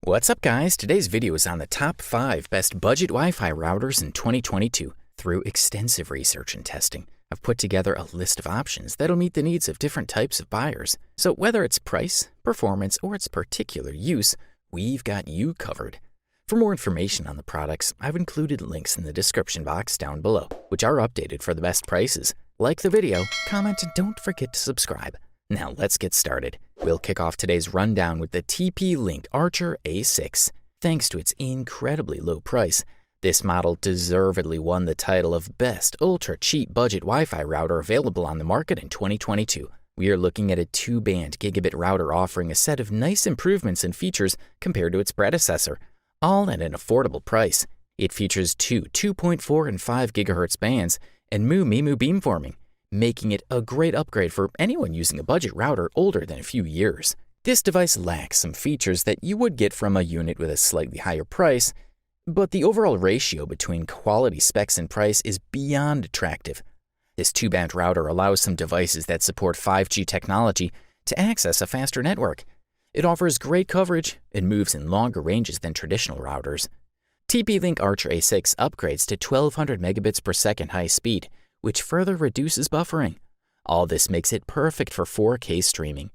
What's up guys, today's video is on the top 5 best budget Wi-Fi routers in 2022. Through extensive research and testing, I've put together a list of options that'll meet the needs of different types of buyers. So whether it's price, performance, or its particular use, we've got you covered. For more information on the products, I've included links in the description box down below, which are updated for the best prices. Like the video, comment, and don't forget to subscribe. Now let's get started. We'll kick off today's rundown with the TP-Link Archer A6. Thanks to its incredibly low price, this model deservedly won the title of Best Ultra-Cheap Budget Wi-Fi Router available on the market in 2022. We are looking at a 2-band gigabit router offering a set of nice improvements and features compared to its predecessor, all at an affordable price. It features two 2.4 and 5 GHz bands and MU-MIMO beamforming, making it a great upgrade for anyone using a budget router older than a few years. This device lacks some features that you would get from a unit with a slightly higher price, but the overall ratio between quality specs and price is beyond attractive. This 2-band router allows some devices that support 5G technology to access a faster network. It offers great coverage and moves in longer ranges than traditional routers. TP-Link Archer A6 upgrades to 1200 megabits per second high speed, which further reduces buffering. All this makes it perfect for 4K streaming.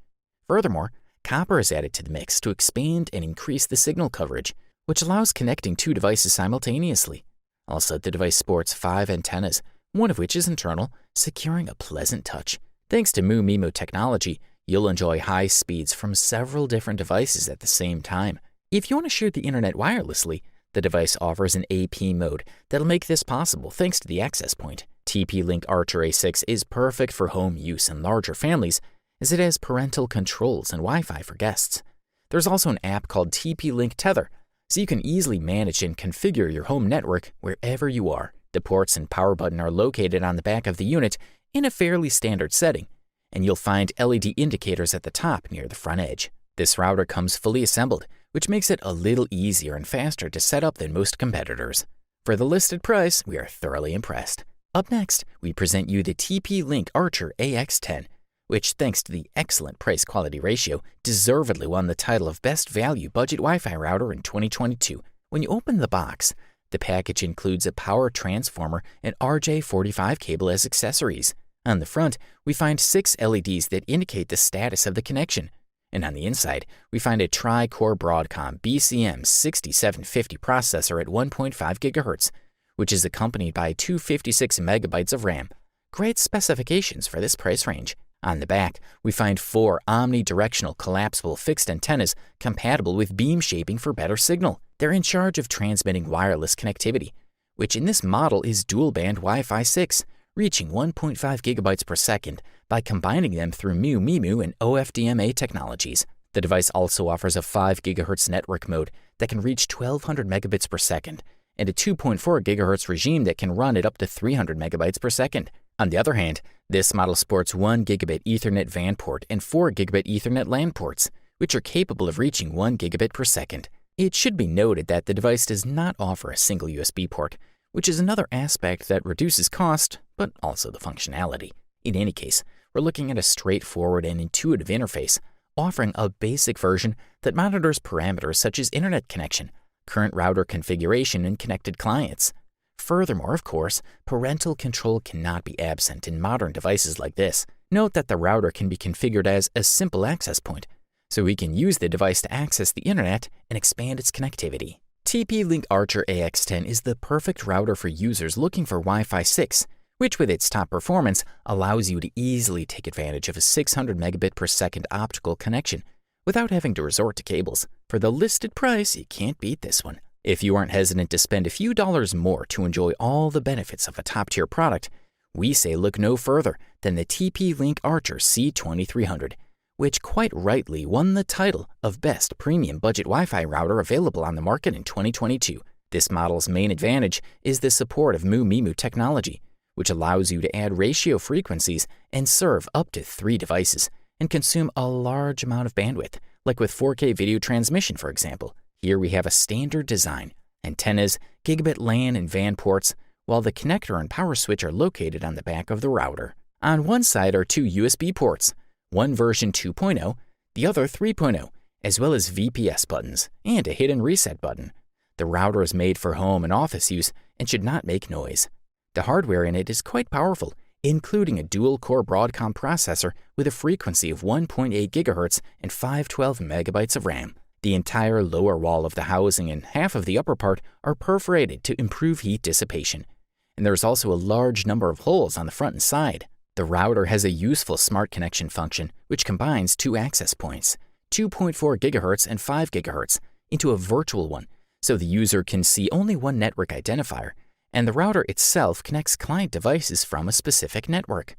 Furthermore, copper is added to the mix to expand and increase the signal coverage, which allows connecting 2 devices simultaneously. Also, the device sports 5 antennas, one of which is internal, securing a pleasant touch. Thanks to MU-MIMO technology, you'll enjoy high speeds from several different devices at the same time. If you want to share the internet wirelessly, the device offers an AP mode that'll make this possible thanks to the access point. TP-Link Archer A6 is perfect for home use and larger families, as it has parental controls and Wi-Fi for guests. There's also an app called TP-Link Tether, so you can easily manage and configure your home network wherever you are. The ports and power button are located on the back of the unit in a fairly standard setting, and you'll find LED indicators at the top near the front edge. This router comes fully assembled, which makes it a little easier and faster to set up than most competitors. For the listed price, we are thoroughly impressed. Up next, we present you the TP-Link Archer AX10, which, thanks to the excellent price-quality ratio, deservedly won the title of Best Value Budget Wi-Fi Router in 2022. When you open the box, the package includes a power transformer and RJ45 cable as accessories. On the front, we find 6 LEDs that indicate the status of the connection. And on the inside, we find a tri-core Broadcom BCM6750 processor at 1.5 GHz, which is accompanied by 256 megabytes of RAM. Great specifications for this price range. On the back, we find 4 omnidirectional collapsible fixed antennas compatible with beam shaping for better signal. They're in charge of transmitting wireless connectivity, which in this model is dual-band Wi-Fi 6, reaching 1.5 gigabytes per second by combining them through MU-MIMO and OFDMA technologies. The device also offers a 5 GHz network mode that can reach 1200 megabits per second, and a 2.4 GHz regime that can run at up to 300 megabytes per second. On the other hand, this model sports 1 gigabit Ethernet VAN port and 4 gigabit Ethernet LAN ports, which are capable of reaching 1 gigabit per second. It should be noted that the device does not offer a single USB port, which is another aspect that reduces cost, but also the functionality. In any case, we're looking at a straightforward and intuitive interface, offering a basic version that monitors parameters such as internet connection, current router configuration, and connected clients. Furthermore, of course, parental control cannot be absent in modern devices like this. Note that the router can be configured as a simple access point, so we can use the device to access the internet and expand its connectivity. TP-Link Archer AX10 is the perfect router for users looking for Wi-Fi 6, which with its top performance allows you to easily take advantage of a 600 megabit per second optical connection without having to resort to cables. For the listed price, you can't beat this one. If you aren't hesitant to spend a few dollars more to enjoy all the benefits of a top-tier product, we say look no further than the TP-Link Archer C2300, which quite rightly won the title of Best Premium Budget Wi-Fi Router available on the market in 2022. This model's main advantage is the support of MU-MIMO technology, which allows you to add ratio frequencies and serve up to 3 devices and consume a large amount of bandwidth, like with 4K video transmission, for example. Here we have a standard design, antennas, gigabit LAN and VAN ports, while the connector and power switch are located on the back of the router. On one side are 2 USB ports, one version 2.0, the other 3.0, as well as VPS buttons and a hidden reset button. The router is made for home and office use and should not make noise. The hardware in it is quite powerful, including a dual-core Broadcom processor with a frequency of 1.8 GHz and 512 MB of RAM. The entire lower wall of the housing and half of the upper part are perforated to improve heat dissipation. And there's also a large number of holes on the front and side. The router has a useful smart connection function which combines two access points, 2.4 GHz and 5 GHz, into a virtual one, so the user can see only one network identifier, and the router itself connects client devices from a specific network.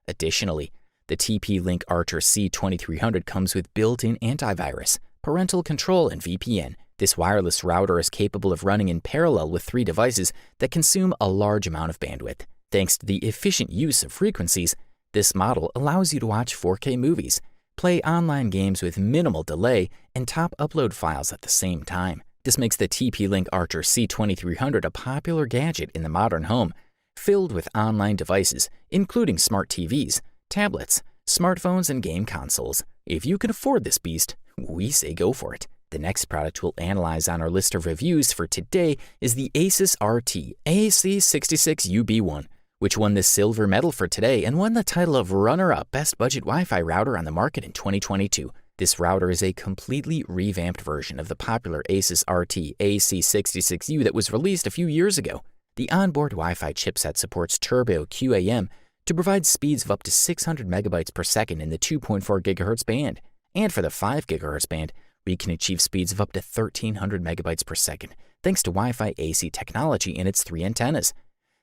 Additionally, the TP-Link Archer C2300 comes with built-in antivirus, parental control, and VPN. This wireless router is capable of running in parallel with 3 devices that consume a large amount of bandwidth. Thanks to the efficient use of frequencies, this model allows you to watch 4K movies, play online games with minimal delay, and top upload files at the same time. This makes the TP-Link Archer C2300 a popular gadget in the modern home, filled with online devices, including smart TVs, tablets, smartphones, and game consoles. If you can afford this beast, we say go for it. The next product we'll analyze on our list of reviews for today is the Asus RT-AC66U B1, which won the silver medal for today and won the title of runner-up Best Budget Wi-Fi Router on the market in 2022. This router is a completely revamped version of the popular Asus RT-AC66U that was released a few years ago. The onboard Wi-Fi chipset supports Turbo QAM to provide speeds of up to 600 megabytes per second in the 2.4 GHz band. And for the 5 GHz band, we can achieve speeds of up to 1300 megabytes per second, thanks to Wi-Fi AC technology in its 3 antennas.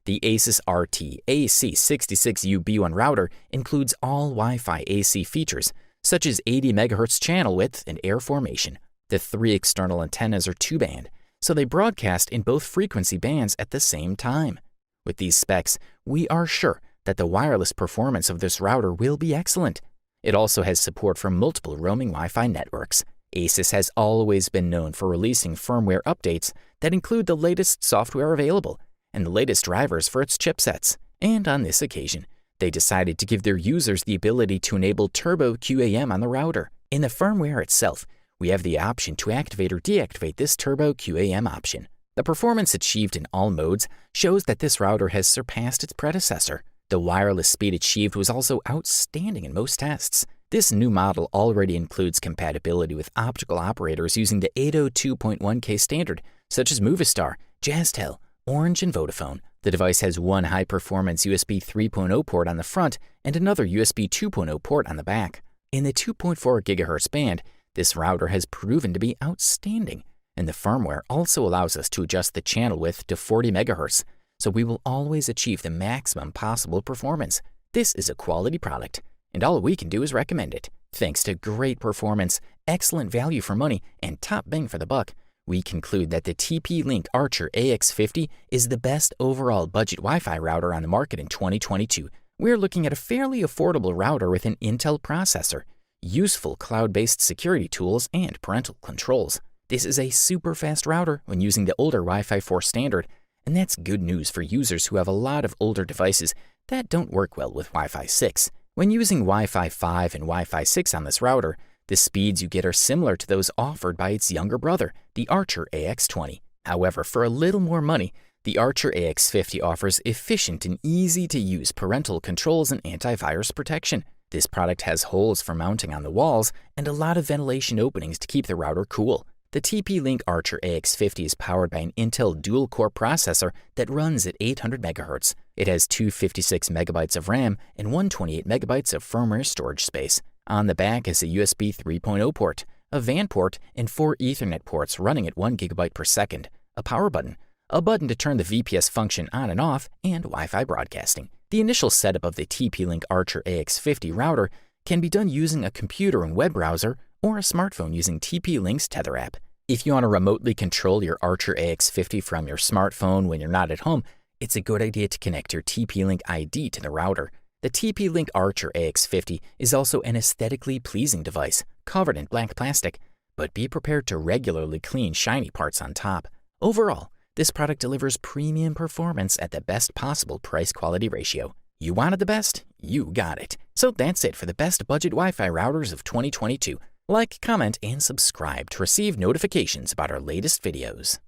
The Asus RT-AC66U B1 router includes all Wi-Fi AC features, such as 80 MHz channel width and air formation. The 3 external antennas are 2-band, so they broadcast in both frequency bands at the same time. With these specs, we are sure that the wireless performance of this router will be excellent. It also has support for multiple roaming Wi-Fi networks. Asus has always been known for releasing firmware updates that include the latest software available and the latest drivers for its chipsets. And on this occasion, they decided to give their users the ability to enable Turbo QAM on the router. In the firmware itself, we have the option to activate or deactivate this Turbo QAM option. The performance achieved in all modes shows that this router has surpassed its predecessor. The wireless speed achieved was also outstanding in most tests. This new model already includes compatibility with optical operators using the 802.1K standard, such as Movistar, Jazztel, Orange, and Vodafone. The device has one high-performance USB 3.0 port on the front and another USB 2.0 port on the back. In the 2.4 GHz band, this router has proven to be outstanding, and the firmware also allows us to adjust the channel width to 40 MHz, so we will always achieve the maximum possible performance. This is a quality product, and all we can do is recommend it. Thanks to great performance, excellent value for money, and top bang for the buck, we conclude that the TP-Link Archer AX50 is the best overall budget Wi-Fi router on the market in 2022. We're looking at a fairly affordable router with an Intel processor, useful cloud-based security tools, and parental controls. This is a super fast router when using the older Wi-Fi 4 standard, and that's good news for users who have a lot of older devices that don't work well with Wi-Fi 6. When using Wi-Fi 5 and Wi-Fi 6 on this router, the speeds you get are similar to those offered by its younger brother, the Archer AX20. However, for a little more money, the Archer AX50 offers efficient and easy-to-use parental controls and antivirus protection. This product has holes for mounting on the walls and a lot of ventilation openings to keep the router cool. The TP-Link Archer AX50 is powered by an Intel dual-core processor that runs at 800 MHz. It has 256 MB of RAM and 128 MB of firmware storage space. On the back is a USB 3.0 port, a VAN port, and 4 Ethernet ports running at 1 GB per second, a power button, a button to turn the VPS function on and off, and Wi-Fi broadcasting. The initial setup of the TP-Link Archer AX50 router can be done using a computer and web browser or a smartphone using TP-Link's Tether app. If you want to remotely control your Archer AX50 from your smartphone when you're not at home, it's a good idea to connect your TP-Link ID to the router. The TP-Link Archer AX50 is also an aesthetically pleasing device, covered in black plastic, but be prepared to regularly clean shiny parts on top. Overall, this product delivers premium performance at the best possible price-quality ratio. You wanted the best? You got it. So that's it for the best budget Wi-Fi routers of 2022. Like, comment, and subscribe to receive notifications about our latest videos.